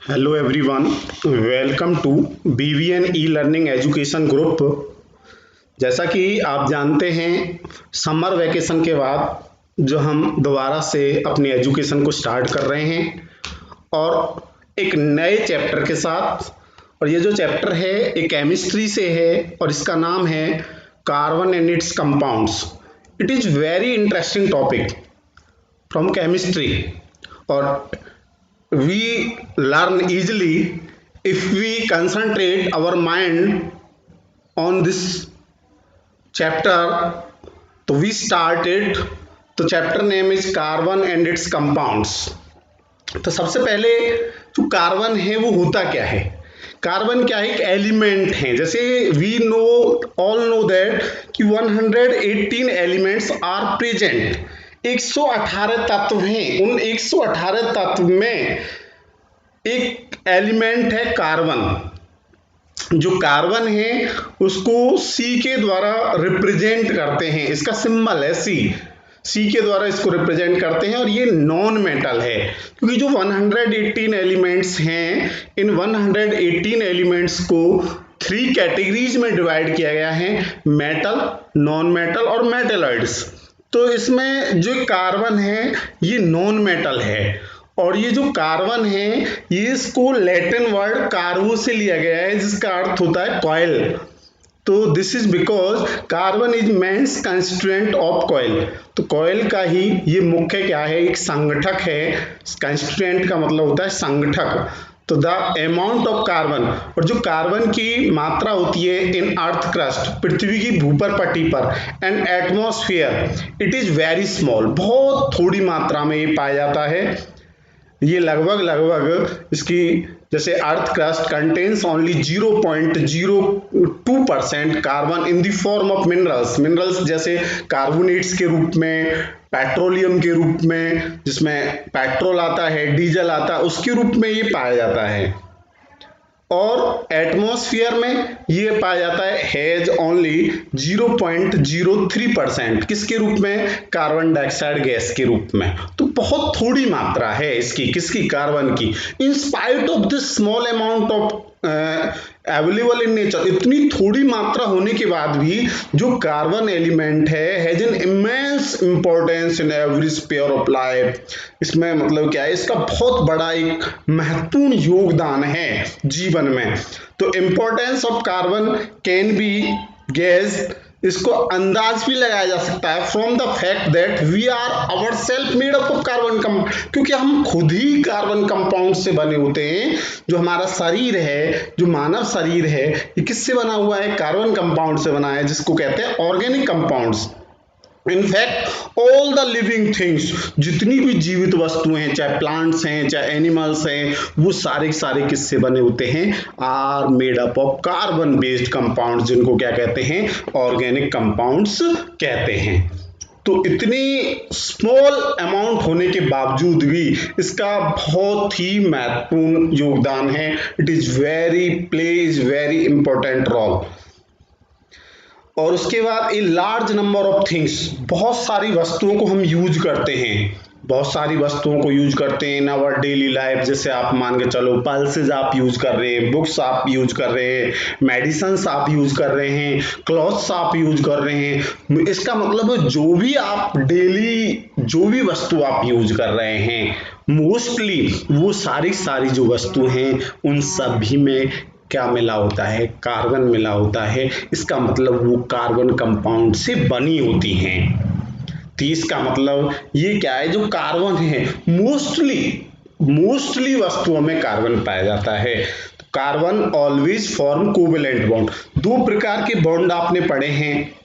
Hello everyone, welcome to BVN e learning education group. जैसा कि आप जानते हैं, समर वैकेशन के बाद जो हम दोबारा से अपनी एजुकेशन को स्टार्ट कर रहे हैं और एक नए चैप्टर के साथ। और ये जो चैप्टर है ये केमिस्ट्री से है और इसका नाम है carbon and it's compounds. It is very interesting topic from chemistry और we learn easily if we concentrate our mind on this chapter. तो we started, तो chapter name is carbon and it's compounds. तो सबसे पहले जो carbon है वो होता क्या है। कार्बन क्या है, एक एलिमेंट है। जैसे we know all know that कि 118 एलिमेंट्स आर प्रेजेंट। 118 तत्व हैं। उन 118 तत्व में एक एलिमेंट है कार्बन। जो कार्बन है उसको सी के द्वारा रिप्रेजेंट करते हैं। इसका सिंबल है सी के द्वारा इसको रिप्रेजेंट करते हैं। और ये नॉन मेटल है क्योंकि जो 118 एलिमेंट्स हैं, इन 118 एलिमेंट्स को 3 कैटेगरीज में डिवाइड किया गया है, मेटल, नॉन मेटल और मेटेलॉइड्स। तो इसमें जो कार्बन है ये नॉन मेटल है। और ये जो कार्बन है ये इसको लैटिन वर्ड कार्बो से लिया गया है जिसका अर्थ होता है कॉइल। तो this is because carbon is mains constituent of coal. तो कॉइल का ही ये मुख्य क्या है, एक संगठक है। कंस्टिट्यूएंट का मतलब होता है संगठक। तो द अमाउंट ऑफ कार्बन, और जो कार्बन की मात्रा होती है इन अर्थ क्रस्ट, पृथ्वी की भूपर पट्टी पर, and atmosphere, it is very small, बहुत थोड़ी मात्रा में ये पाया जाता है। ये लगभग इसकी, जैसे earth crust contains only 0.02% carbon in the form of minerals जैसे कार्बोनेट्स के रूप में, पेट्रोलियम के रूप में, जिसमें पेट्रोल आता है, डीजल आता है, उसके रूप में ये पाया जाता है। और एटमॉस्फेयर में ये पाया जाता है हैज ओनली 0.03%। किसके रूप में, कार्बन डाइऑक्साइड गैस के रूप में। तो बहुत थोड़ी मात्रा है इसकी, किसकी, कार्बन की। In spite of this small amount of available in nature, इतनी थोड़ी मात्रा होने के बाद भी जो कार्बन एलिमेंट है has an immense importance in every sphere of life. इसमें मतलब क्या है, इसका बहुत बड़ा एक महत्वपूर्ण योगदान है जीवन में। तो importance of carbon can be guess, इसको अंदाज भी लगाया जा सकता है from the fact that we are our self made up of carbon compound, क्योंकि हम खुद ही कार्बन कंपाउंड से बने होते हैं। जो हमारा शरीर है, जो मानव शरीर है, ये किससे बना हुआ है, कार्बन कंपाउंड से बना है, जिसको कहते हैं organic compounds. In fact all the living things, जितनी भी जीवित वस्तुएं हैं, चाहे प्लांट्स हैं चाहे एनिमल्स हैं, वो सारे किससे बने होते हैं, are made up of carbon based compounds, जिनको क्या कहते हैं, ऑर्गेनिक कंपाउंड्स कहते हैं। तो इतनी स्मॉल अमाउंट होने के बावजूद भी इसका बहुत ही महत्वपूर्ण योगदान है। It is plays very important role. और उसके बाद a large number of things, बहुत सारी वस्तुओं को हम यूज करते हैं, बहुत सारी वस्तुओं को यूज करते हैं इन आवर डेली लाइफ। जैसे आप मान के चलो, पल्सेज आप यूज कर रहे हैं, बुक्स आप यूज कर रहे हैं, मेडिसिन्स आप यूज कर रहे हैं, क्लॉथ्स आप यूज कर रहे हैं। इसका मतलब जो भी आप डेली, जो भी वस्तु आप यूज कर रहे हैं, मोस्टली वो सारी जो वस्तु हैं उन सभी में क्या मिला होता है, कार्बन मिला होता है। इसका मतलब वो कार्बन कंपाउंड से बनी होती हैं। तो इसका मतलब ये क्या है, जो कार्बन है मोस्टली वस्तुओं में कार्बन पाया जाता है। तो carbon always form covalent bond. 2 प्रकार के बॉन्ड आपने पढ़े हैं,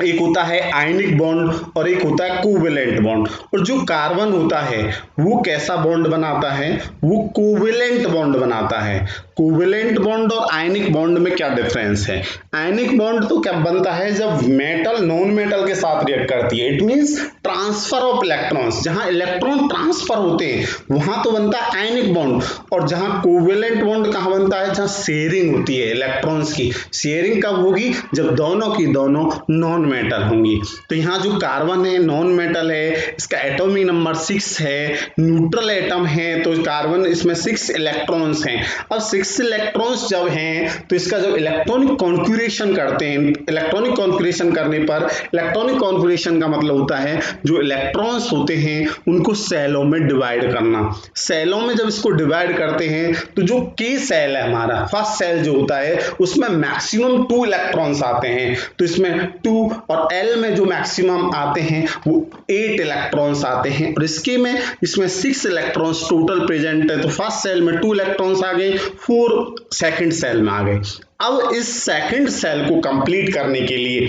एक होता है आयनिक बॉन्ड और एक होता है कोवेलेंट बॉन्ड। और जो कार्बन होता है वो कैसा बॉन्ड बनाता है, वो कोवेलेंट बॉन्ड बनाता है। कोवेलेंट बॉन्ड और आयनिक बॉन्ड में क्या डिफरेंस है, आयनिक बॉन्ड तो क्या बनता है जब मेटल नॉन मेटल के साथ रिएक्ट करती है, it means transfer of electrons, जहां इलेक्ट्रॉन ट्रांसफर होते हैं वहां तो बनता है आयनिक बॉन्ड। और जहां कोवेलेंट बॉन्ड कहां बनता है, जहां शेयरिंग होती है इलेक्ट्रॉन्स की। शेयरिंग कब होगी, जब दोनों की दोनों नॉन मेटल होंगी। तो यहाँ जो कार्बन है नॉन मेटल है, इसका एटॉमिक नंबर 6 है, न्यूट्रल एटम है, तो कार्बन इसमें 6 इलेक्ट्रॉन्स हैं। अब 6 इलेक्ट्रॉन्स जब हैं तो इसका जब इलेक्ट्रॉनिक कॉन्फ़िगरेशन करते हैं, इलेक्ट्रॉनिक कॉन्फ़िगरेशन करने पर, इलेक्ट्रॉनिक कॉन्फ़िगरेशन का मतलब होता है जो इलेक्ट्रॉन्स होते हैं उनको सेलों में डिवाइड करना। सेलों में जब इसको डिवाइड करते हैं तो जो के सेल है हमारा फर्स्ट सेल जो होता है उसमें मैक्सिमम 2 इलेक्ट्रॉन्स आते हैं, तो इसमें 2 और एल में जो मैक्सिमम आते हैं वो 8 इलेक्ट्रॉन्स आते हैं, और इसमें 6 इलेक्ट्रॉन्स टोटल प्रेजेंट है। तो फर्स्ट सेल में 2 इलेक्ट्रॉन्स आ गए, 4 सेकंड सेल में आ गए। अब इस सेकंड सेल को कंप्लीट करने के लिए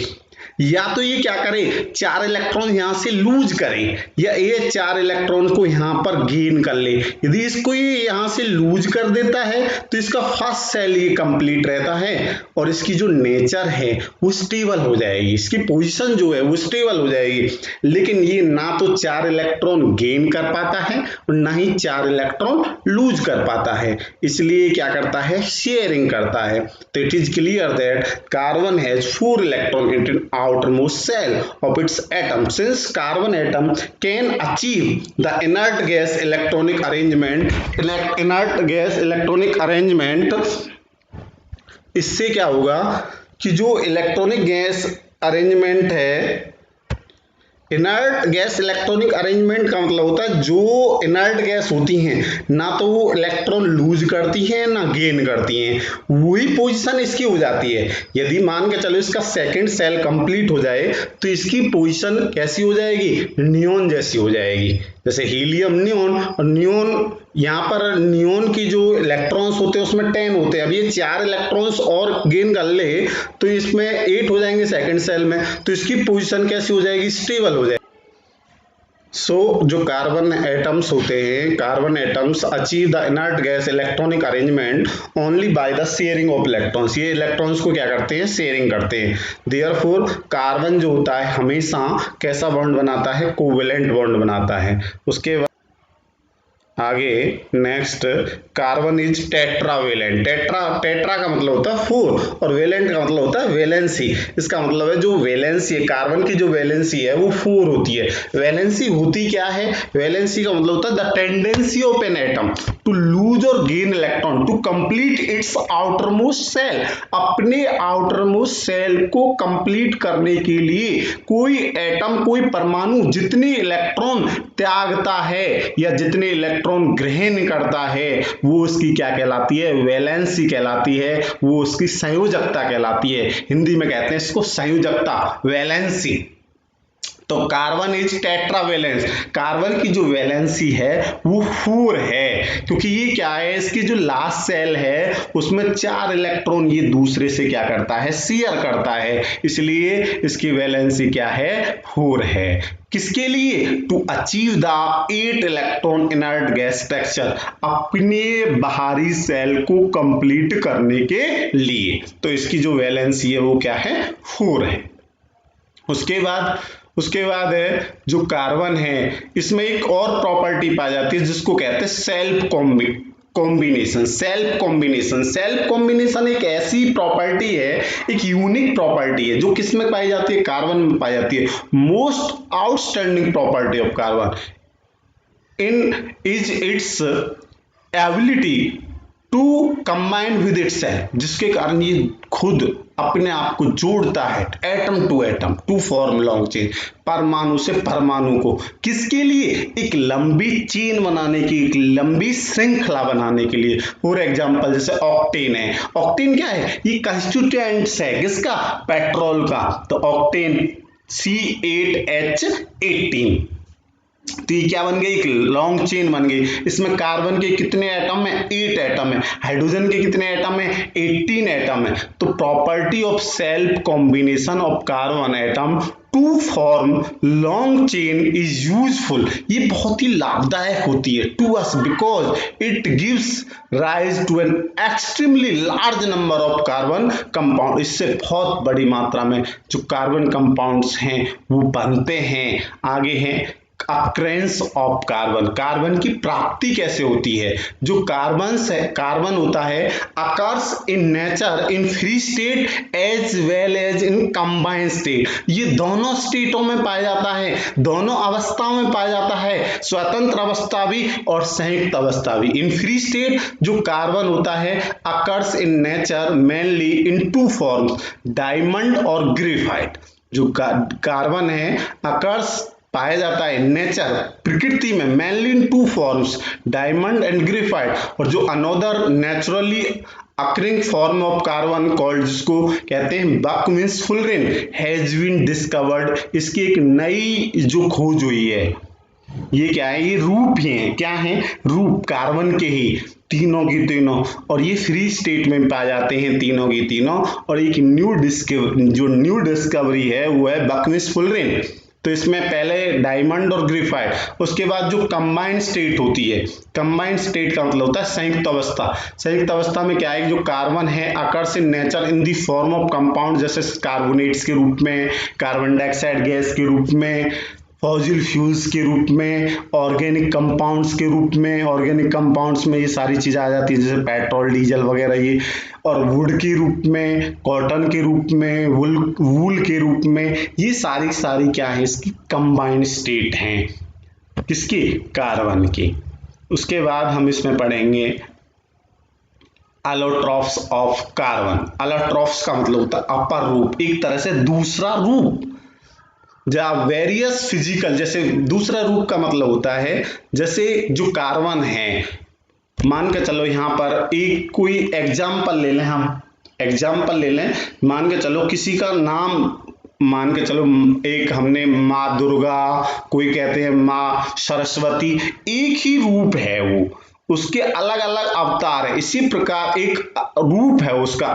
या तो ये क्या करें, 4 इलेक्ट्रॉन यहां से लूज करें, या ये 4 इलेक्ट्रॉन को यहां पर गेन कर ले। यदि इसको ये यहां से लूज कर देता है तो इसका फर्स्ट सेल ये कंप्लीट रहता है और इसकी जो नेचर है वो स्टेबल हो जाएगी, इसकी पोजीशन जो है वो स्टेबल हो जाएगी। लेकिन ये ना तो 4 इलेक्ट्रॉन गेन कर पाता है और ना ही 4 इलेक्ट्रॉन लूज कर पाता है, इसलिए क्या करता है, शेयरिंग करता है। तो it is clear that carbon has 4 electron in outermost cell of its atom. Since carbon atom can achieve the inert gas electronic arrangement, इससे क्या होगा कि जो इलेक्ट्रॉनिक गैस अरेंजमेंट है, इनर्ट गैस इलेक्ट्रॉनिक अरेंजमेंट का मतलब होता है जो इनर्ट गैस होती हैं ना तो वो इलेक्ट्रॉन लूज करती हैं ना गेन करती हैं, वही पोजीशन इसकी हो जाती है। यदि मान के चलो इसका सेकंड सेल कंप्लीट हो जाए तो इसकी पोजीशन कैसी हो जाएगी, नियोन जैसी हो जाएगी, जैसे हीलियम नियोन, और नियोन यहाँ पर नियोन की जो इलेक्ट्रॉन्स होते हैं उसमें 10 होते हैं। अब ये 4 इलेक्ट्रॉन्स और गेन कर ले तो इसमें 8 हो जाएंगे सेकंड सेल में, तो इसकी पोजीशन कैसी हो जाएगी, स्टेबल हो जाएगी। जो कार्बन एटम्स होते हैं, carbon atoms achieve the inert gas electronic arrangement only by the sharing of electrons. ये इलेक्ट्रॉन्स को क्या करते हैं, शेयरिंग करते हैं। देयरफॉर कार्बन जो होता है हमेशा कैसा बॉन्ड बनाता है, कोवेलेंट बॉन्ड बनाता है। उसके बाद आगे next, carbon is tetravalent. Tetra का मतलब होता है 4 और वेलेंट का मतलब होता है वैलेंसी। इसका मतलब है जो वैलेंसी है, कार्बन की जो वैलेंसी है वो 4 होती है। वैलेंसी होती क्या है, वैलेंसी का मतलब होता है the tendency of an atom to lose और gain electron to complete its outermost shell. अपने आउटरमोस्ट सेल को कंप्लीट करने के लिए कोई एटम, कोई परमाणु जितने इलेक्ट्रॉन त्यागता है या जितने इलेक्ट्रॉन ग्रहण करता है वो उसकी क्या कहलाती है, वैलेंसी कहलाती है, वो उसकी संयोजकता कहलाती है। हिंदी में कहते हैं इसको संयोजकता, वैलेंसी। तो कार्बन इज टेट्रावेलेंस, कार्बन की जो वैलेंसी है वो 4 है, क्योंकि ये क्या है, इसकी जो लास्ट सेल है उसमें 4 इलेक्ट्रॉन ये दूसरे से क्या करता है, शेयर करता है, इसलिए इसकी वैलेंसी क्या है, 4 है। किसके लिए, to achieve the 8 electron inert gas structure, अपने बाहरी सेल को कंप्लीट करने के लिए। तो इसकी जो वैलेंसी है वो क्या है, 4 है। उसके बाद है जो कार्बन है इसमें एक और प्रॉपर्टी पाई जाती है जिसको कहते हैं सेल्फ कॉम्बिनेशन। सेल्फ कॉम्बिनेशन एक ऐसी प्रॉपर्टी है, एक यूनिक प्रॉपर्टी है जो किस में पाई जाती है, कार्बन में पाई जाती है। Most outstanding property of carbon in is its ability to combine with itself, जिसके कारण ये खुद अपने आप को जोड़ता है, atom to form long chain, परमाणु से परमाणु को। किसके लिए, एक लंबी चेन बनाने की, एक लंबी श्रृंखला बनाने के लिए। फॉर एग्जांपल जैसे ऑक्टेन है, ऑक्टेन क्या है, ये कंस्टिट्यूएंट्स है किसका, पेट्रोल का, तो ऑक्टेन C8H18। तो ये क्या बन गई, एक लॉन्ग चेन बन गई। इसमें कार्बन के कितने एटम है, 8 एटम है। हाइड्रोजन के कितने एटम है, 18 एटम है। तो property of self combination of carbon atom to form long chain is useful, ये बहुत ही लाभदायक होती है to us because it gives rise to an extremely large number of carbon compound. इससे बहुत बड़ी मात्रा में जो कार्बन कंपाउंड्स हैं वो बनते हैं। आगे हैं अक्रेंस ऑफ कार्बन, कार्बन की प्राप्ति कैसे होती है। जो कार्बन होता है occurs in nature in free state as well as in combined state, ये दोनों स्टेटों में पाया जाता है, दोनों अवस्थाओं में पाया जाता है, स्वतंत्र अवस्था भी और संयुक्त अवस्था भी। इन फ्री स्टेट जो कार्बन होता है occurs in nature mainly in two forms, diamond और ग्रेफाइट। जो कार्बन है अकर्स पाया जाता है नेचर प्रकृति में mainly in two forms, diamond and graphite. और जो another naturally occurring form of carbon called, जिसको कहते हैं बक मींस फुलरेन, हैज बीन डिस्कवर्ड, इसकी एक नई जो खोज हुई है। ये क्या है, ये रूप ही है, क्या है, रूप कार्बन के ही तीनों की तीनों, और ये फ्री स्टेट में पाए जाते हैं तीनों की तीनों। और एक न्यू डिस्कवरी है वो है बकमिस फुलरेन। तो इसमें पहले डायमंड और ग्रेफाइट, उसके बाद जो कंबाइंड स्टेट होती है, कंबाइंड स्टेट का मतलब होता है संयुक्त अवस्था। संयुक्त अवस्था में क्या है, जो कार्बन है occurs in nature in the form of compound, जैसे कार्बोनेट्स के रूप में, कार्बन डाइऑक्साइड गैस के रूप में, फॉसिल फ्यूल्स के रूप में, ऑर्गेनिक कंपाउंड्स के रूप में। ऑर्गेनिक कंपाउंड्स में ये सारी चीजें आ जाती है जैसे पेट्रोल डीजल वगैरह ये, और वुड के रूप में, कॉटन के रूप में, वूल के रूप में, ये सारी क्या है, इसकी कंबाइंड स्टेट हैं, किसकी, कार्बन की। उसके बाद हम इसमें पढ़ेंगे एलोट्रॉफ्स ऑफ कार्बन। एलोट्रॉफ्स का मतलब होता है अपर रूप, एक तरह से दूसरा रूप। जब वेरियस फिजिकल, जैसे दूसरा रूप का मतलब होता है जैसे जो कार्बन है, मान के चलो यहाँ पर एक कोई एग्जाम्पल ले लें, हम एग्जाम्पल ले लें, मान के चलो किसी का नाम, मान के चलो एक हमने माँ दुर्गा, कोई कहते हैं माँ सरस्वती, एक ही रूप है वो, उसके अलग अलग अवतार है। इसी प्रकार एक रूप है उसका,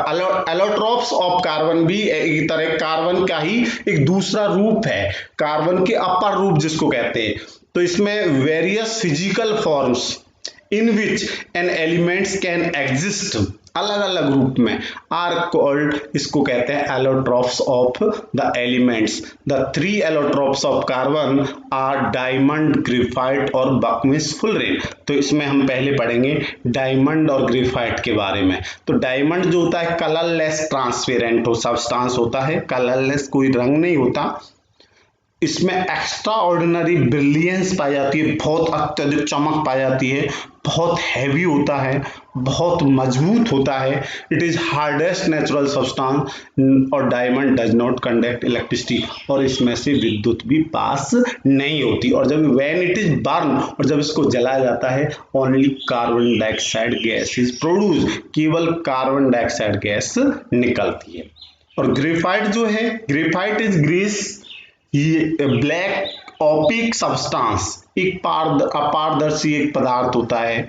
एलोट्रॉप्स ऑफ कार्बन भी एक तरह कार्बन का ही एक दूसरा रूप है, कार्बन के अपर रूप जिसको कहते हैं। तो इसमें various physical forms in which an elements can exist, अलग अलग रूप में, आर कॉल्ड, इसको कहते हैं allotropes of the elements. The three allotropes of carbon are diamond, graphite और बकमिस फुलरेन। तो इसमें हम पहले पढ़ेंगे डायमंड और ग्रेफाइट के बारे में। तो डायमंड जो होता है कलरलेस ट्रांसपेरेंट हो सब्सटेंस होता है, कलरलेस, कोई रंग नहीं होता। इसमें एक्स्ट्रा ऑर्डिनरी ब्रिलियंस पाई जाती है, बहुत अत्यधिक चमक पाई जाती है, बहुत हैवी होता है, बहुत मजबूत होता है। It is hardest natural substance और diamond does not conduct electricity, और इसमें से विद्युत भी पास नहीं होती। और जब व्हेन इट इज बर्न, और जब इसको जलाया जाता है, only carbon dioxide gas is produce, केवल कार्बन डाइऑक्साइड गैस निकलती है। और ग्रेफाइट जो है, ग्रेफाइट इज ग्रेस, ये ब्लैक ऑपिक सब्सटेंस, एक अपारदर्शी एक पदार्थ होता है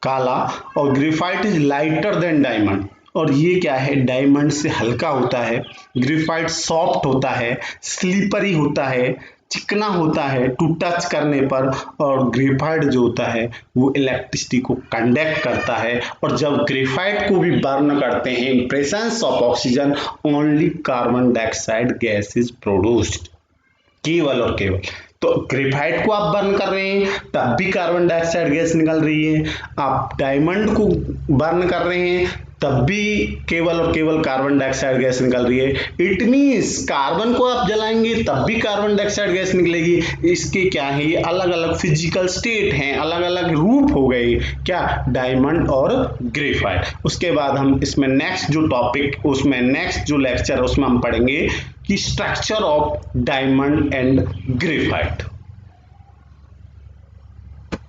काला। और graphite is lighter than diamond, और ये क्या है, डायमंड से हल्का होता है। ग्रेफाइट सॉफ्ट होता है, स्लीपरी होता है, चिकना होता है टू टच करने पर। और ग्रेफाइट जो होता है वो इलेक्ट्रिसिटी को कंडक्ट करता है। और जब ग्रेफाइट को भी बर्न करते हैं in presence of oxygen, only carbon dioxide gas is produced, केवल और केवल। तो ग्रेफाइट को आप बर्न कर रहे हैं तब भी कार्बन डाइऑक्साइड गैस निकल रही है, आप डायमंड को बर्न कर रहे हैं तब भी केवल और केवल कार्बन डाइऑक्साइड गैस निकल रही है। इट मींस कार्बन को आप जलाएंगे तब भी कार्बन डाइऑक्साइड गैस निकलेगी। इसके क्या है, ये अलग अलग फिजिकल स्टेट हैं, अलग अलग रूप हो गए, क्या, डायमंड और ग्रेफाइट। उसके बाद हम इसमें नेक्स्ट जो टॉपिक, उसमें नेक्स्ट जो लेक्चर है उसमें हम पढ़ेंगे कि structure of diamond and graphite.